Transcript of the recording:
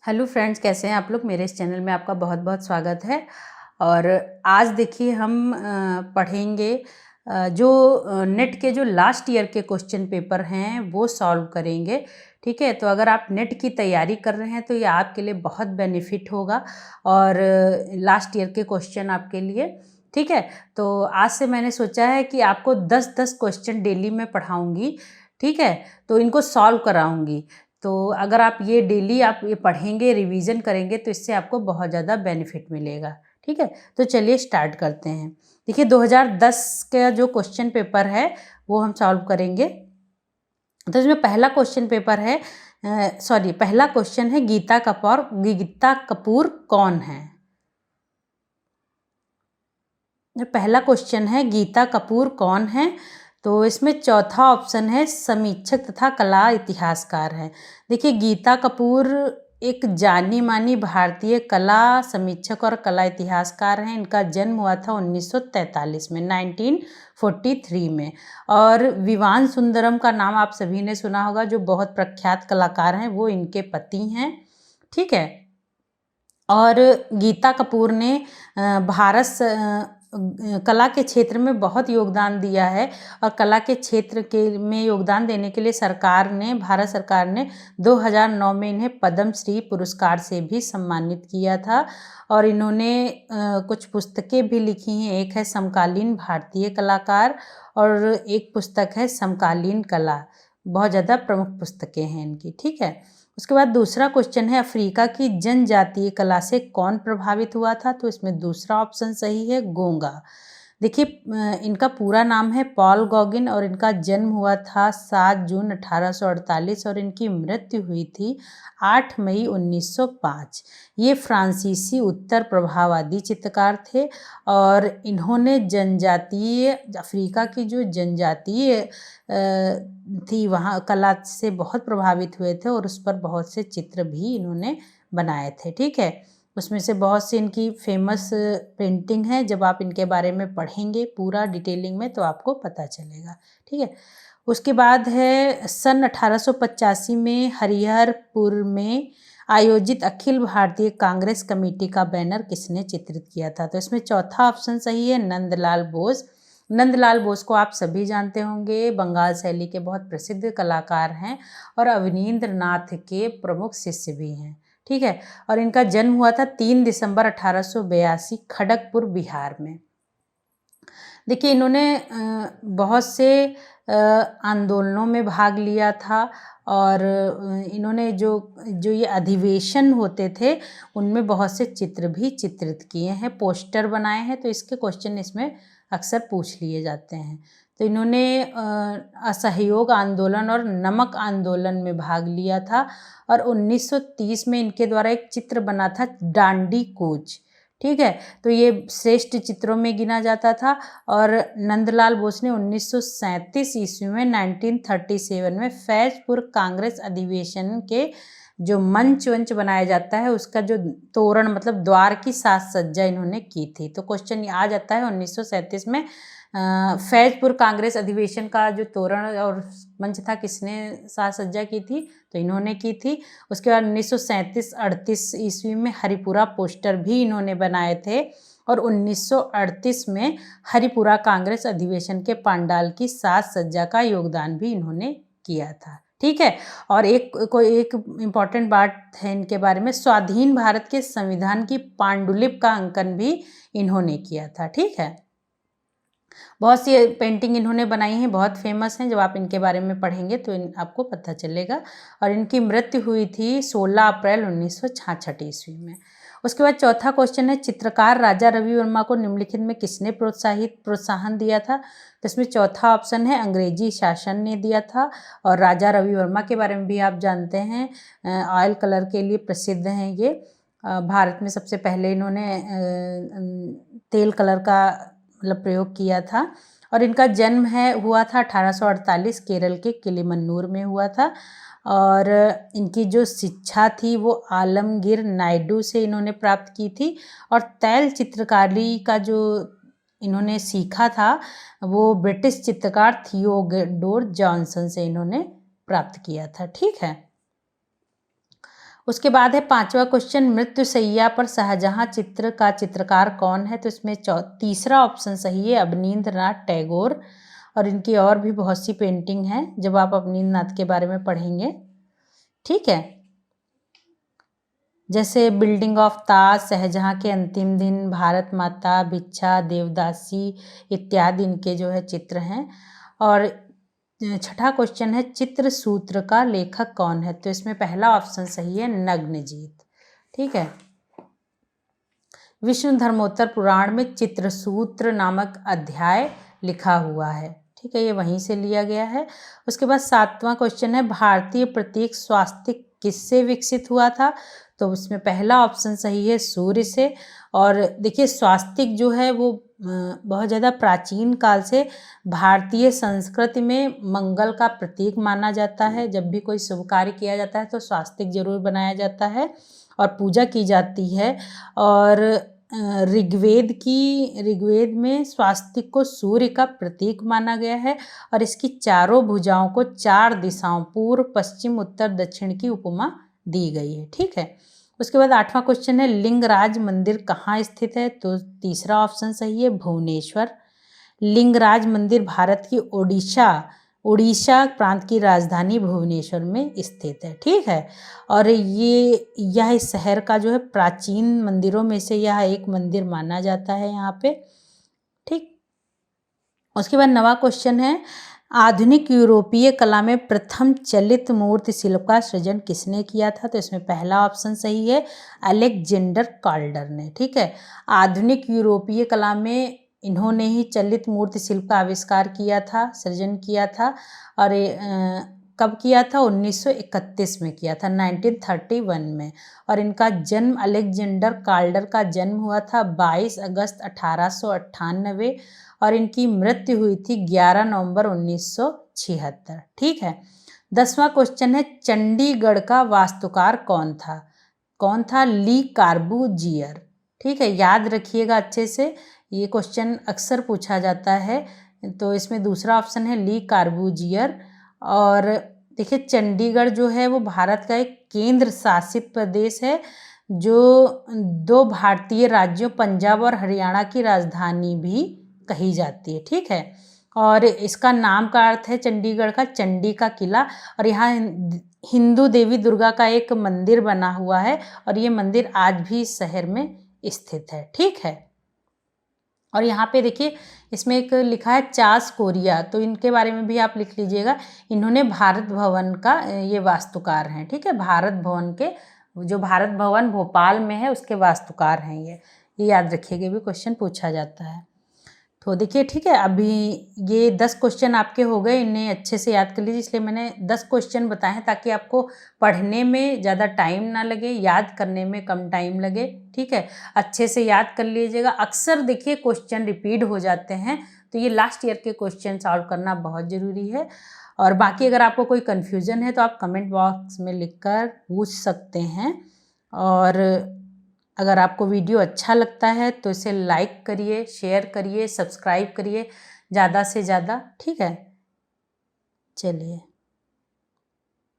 Hello friends, कैसे हैं आप लोग। मेरे इस चैनल में आपका बहुत बहुत स्वागत है। और आज देखिए हम पढ़ेंगे जो नेट के जो लास्ट ईयर के क्वेश्चन पेपर हैं वो सॉल्व करेंगे। ठीक है, तो अगर आप नेट की तैयारी कर रहे हैं तो ये आपके लिए बहुत बेनिफिट होगा और लास्ट ईयर के क्वेश्चन आपके लिए। ठीक है, तो आज से मैंने सोचा है कि आपको 10-10 क्वेश्चन डेली मैं पढ़ाऊँगी। ठीक है, तो इनको सॉल्व कराऊँगी। तो अगर आप ये डेली आप ये पढ़ेंगे, रिवीजन करेंगे तो इससे आपको बहुत ज़्यादा बेनिफिट मिलेगा। ठीक है, तो चलिए स्टार्ट करते हैं। देखिए 2010 का जो क्वेश्चन पेपर है वो हम सॉल्व करेंगे। तो इसमें पहला क्वेश्चन पेपर है पहला क्वेश्चन है गीता कपूर कौन है। पहला क्वेश्चन है गीता कपूर कौन है। तो इसमें चौथा ऑप्शन है समीक्षक तथा कला इतिहासकार है। देखिए गीता कपूर एक जानी मानी भारतीय कला समीक्षक और कला इतिहासकार हैं। इनका जन्म हुआ था 1943 में, 1943 में। और विवान सुंदरम का नाम आप सभी ने सुना होगा, जो बहुत प्रख्यात कलाकार हैं, वो इनके पति हैं। ठीक है, और गीता कपूर ने कला के क्षेत्र में बहुत योगदान दिया है। और कला के क्षेत्र में योगदान देने के लिए भारत सरकार ने 2009 में इन्हें पद्मश्री पुरस्कार से भी सम्मानित किया था। और इन्होंने कुछ पुस्तकें भी लिखी हैं। एक है समकालीन भारतीय कलाकार और एक पुस्तक है समकालीन कला। बहुत ज़्यादा प्रमुख पुस्तकें हैं इनकी। ठीक है, उसके बाद दूसरा क्वेश्चन है अफ्रीका की जनजातीय कला से कौन प्रभावित हुआ था। तो इसमें दूसरा ऑप्शन सही है, गोंगा। देखिए इनका पूरा नाम है पॉल गॉगिन और इनका जन्म हुआ था 7 जून 1848 और इनकी मृत्यु हुई थी 8 मई 1905। ये फ्रांसीसी उत्तर प्रभाववादी चित्रकार थे और इन्होंने अफ्रीका की जो जनजातीय थी वहाँ कला से बहुत प्रभावित हुए थे और उस पर बहुत से चित्र भी इन्होंने बनाए थे। ठीक है, उसमें से बहुत सी इनकी फेमस पेंटिंग है। जब आप इनके बारे में पढ़ेंगे पूरा डिटेलिंग में तो आपको पता चलेगा। ठीक है, उसके बाद है सन 1885 में हरिहरपुर में आयोजित अखिल भारतीय कांग्रेस कमेटी का बैनर किसने चित्रित किया था। तो इसमें चौथा ऑप्शन सही है, नंदलाल बोस। नंदलाल बोस को आप सभी जानते होंगे, बंगाल शैली के बहुत प्रसिद्ध कलाकार हैं और अवनींद्र नाथ के प्रमुख शिष्य भी हैं। ठीक है, और इनका जन्म हुआ था 3 दिसंबर 1882 खड़गपुर बिहार में। देखिए इन्होंने बहुत से आंदोलनों में भाग लिया था और इन्होंने जो ये अधिवेशन होते थे उनमें बहुत से चित्र भी चित्रित किए हैं, पोस्टर बनाए हैं। तो इसके क्वेश्चन इसमें अक्सर पूछ लिए जाते हैं। तो इन्होंने असहयोग आंदोलन और नमक आंदोलन में भाग लिया था और 1930 में इनके द्वारा एक चित्र बना था डांडी कूच। ठीक है, तो ये श्रेष्ठ चित्रों में गिना जाता था। और नंदलाल बोस ने 1937 ईस्वी में 1937 में फैजपुर कांग्रेस अधिवेशन के जो मंच बनाया जाता है उसका जो तोरण मतलब द्वार की साज सज्जा इन्होंने की थी। तो क्वेश्चन आ जाता है 1937 में फैजपुर कांग्रेस अधिवेशन का जो तोरण और मंच था किसने साज सज्जा की थी। तो इन्होंने की थी। उसके बाद 1937-38 ईस्वी में हरिपुरा पोस्टर भी इन्होंने बनाए थे और 1938 में हरिपुरा कांग्रेस अधिवेशन के पंडाल की साज सज्जा का योगदान भी इन्होंने किया था। ठीक है, और एक इम्पॉर्टेंट बात है इनके बारे में, स्वाधीन भारत के संविधान की पांडुलिपि का अंकन भी इन्होंने किया था। ठीक है, बहुत सी पेंटिंग इन्होंने बनाई हैं, बहुत फेमस हैं। जब आप इनके बारे में पढ़ेंगे तो आपको पता चलेगा। और इनकी मृत्यु हुई थी 16 अप्रैल 1966 ईस्वी में। उसके बाद चौथा क्वेश्चन है चित्रकार राजा रवि वर्मा को निम्नलिखित में किसने प्रोत्साहन दिया था। तो इसमें चौथा ऑप्शन है अंग्रेजी शासन ने दिया था। और राजा रवि वर्मा के बारे में भी आप जानते हैं, ऑयल कलर के लिए प्रसिद्ध हैं ये। भारत में सबसे पहले इन्होंने तेल कलर का मतलब प्रयोग किया था। और इनका जन्म हुआ था 1848 केरल के किलिमन्नूर में हुआ था। और इनकी जो शिक्षा थी वो आलमगीर नायडू से इन्होंने प्राप्त की थी। और तैल चित्रकारी का जो इन्होंने सीखा था वो ब्रिटिश चित्रकार थियोडोर जॉनसन से इन्होंने प्राप्त किया था। ठीक है, उसके बाद है 5वां क्वेश्चन, मृत्युशैया पर शाहजहां चित्र का चित्रकार कौन है? तो इसमें तीसरा ऑप्शन सही है, अवनींद्रनाथ टैगोर। और इनकी और भी बहुत सी पेंटिंग हैं जब आप अवनींद्रनाथ के बारे में पढ़ेंगे, ठीक है। जैसे बिल्डिंग ऑफ ताज, शाहजहां के अंतिम दिन, भारत माता, भिक्षा, देवदासी इत्यादि इनके जो है चित्र हैं। और 6ठा क्वेश्चन है, चित्र सूत्र का लेखक कौन है? तो इसमें पहला ऑप्शन सही है, नग्नजीत, ठीक है। विष्णु धर्मोत्तर पुराण में चित्रसूत्र नामक अध्याय लिखा हुआ है, ठीक है, ये वहीं से लिया गया है। उसके बाद 7वां क्वेश्चन है, भारतीय प्रतीक स्वास्तिक किससे विकसित हुआ था? तो उसमें पहला ऑप्शन सही है, सूर्य से। और देखिए स्वास्तिक जो है वो बहुत ज़्यादा प्राचीन काल से भारतीय संस्कृति में मंगल का प्रतीक माना जाता है। जब भी कोई शुभ कार्य किया जाता है तो स्वास्तिक जरूर बनाया जाता है और पूजा की जाती है। और ऋग्वेद में स्वास्तिक को सूर्य का प्रतीक माना गया है और इसकी चारों भुजाओं को 4 दिशाओं पूर्व, पश्चिम, उत्तर, दक्षिण की उपमा दी गई है, ठीक है। उसके बाद 8वां क्वेश्चन है, लिंगराज मंदिर कहाँ स्थित है? तो तीसरा ऑप्शन सही है, भुवनेश्वर। लिंगराज मंदिर भारत की उड़ीसा प्रांत की राजधानी भुवनेश्वर में स्थित है, ठीक है। और यह इस शहर का जो है प्राचीन मंदिरों में से यह एक मंदिर माना जाता है यहाँ पे, ठीक। उसके बाद 9वां क्वेश्चन है, आधुनिक यूरोपीय कला में प्रथम चलित मूर्ति शिल्प का सृजन किसने किया था? तो इसमें पहला ऑप्शन सही है, अलेक्जेंडर काल्डर ने, ठीक है। आधुनिक यूरोपीय कला में इन्होंने ही चलित मूर्ति शिल्प का आविष्कार किया था, सृजन किया था। और कब किया था? 1931 में किया था, 1931 में। और इनका जन्म, अलेक्जेंडर काल्डर का जन्म हुआ था 22 अगस्त 1898 और इनकी मृत्यु हुई थी 11 नवंबर 1976, ठीक है। 10वां क्वेश्चन है, चंडीगढ़ का वास्तुकार कौन था? ली कार्बूजियर, ठीक है, याद रखिएगा अच्छे से, ये क्वेश्चन अक्सर पूछा जाता है। तो इसमें दूसरा ऑप्शन है, ली कार्बूजियर। और देखिए चंडीगढ़ जो है वो भारत का एक केंद्र शासित प्रदेश है जो 2 भारतीय राज्यों पंजाब और हरियाणा की राजधानी भी कही जाती है, ठीक है। और इसका नाम का अर्थ है चंडीगढ़ का चंडी का किला। और यहाँ हिंदू देवी दुर्गा का एक मंदिर बना हुआ है और ये मंदिर आज भी इस शहर में स्थित है, ठीक है। और यहाँ पे देखिए इसमें एक लिखा है चार्ल्स कोरिया, तो इनके बारे में भी आप लिख लीजिएगा। इन्होंने भारत भवन का ये वास्तुकार हैं, ठीक है। भारत भवन के, जो भारत भवन भोपाल में है उसके वास्तुकार हैं ये याद रखिएगा, भी क्वेश्चन पूछा जाता है। तो देखिए ठीक है, अभी ये 10 क्वेश्चन आपके हो गए, इन्हें अच्छे से याद कर लीजिए। इसलिए मैंने 10 क्वेश्चन बताए हैं ताकि आपको पढ़ने में ज़्यादा टाइम ना लगे, याद करने में कम टाइम लगे, ठीक है। अच्छे से याद कर लीजिएगा। अक्सर देखिए क्वेश्चन रिपीट हो जाते हैं, तो ये लास्ट ईयर के क्वेश्चन सॉल्व करना बहुत ज़रूरी है। और बाकी अगर आपको कोई कन्फ्यूज़न है तो आप कमेंट बॉक्स में लिख कर पूछ सकते हैं। और अगर आपको वीडियो अच्छा लगता है तो इसे लाइक करिए, शेयर करिए, सब्सक्राइब करिए ज़्यादा से ज़्यादा, ठीक है। चलिए।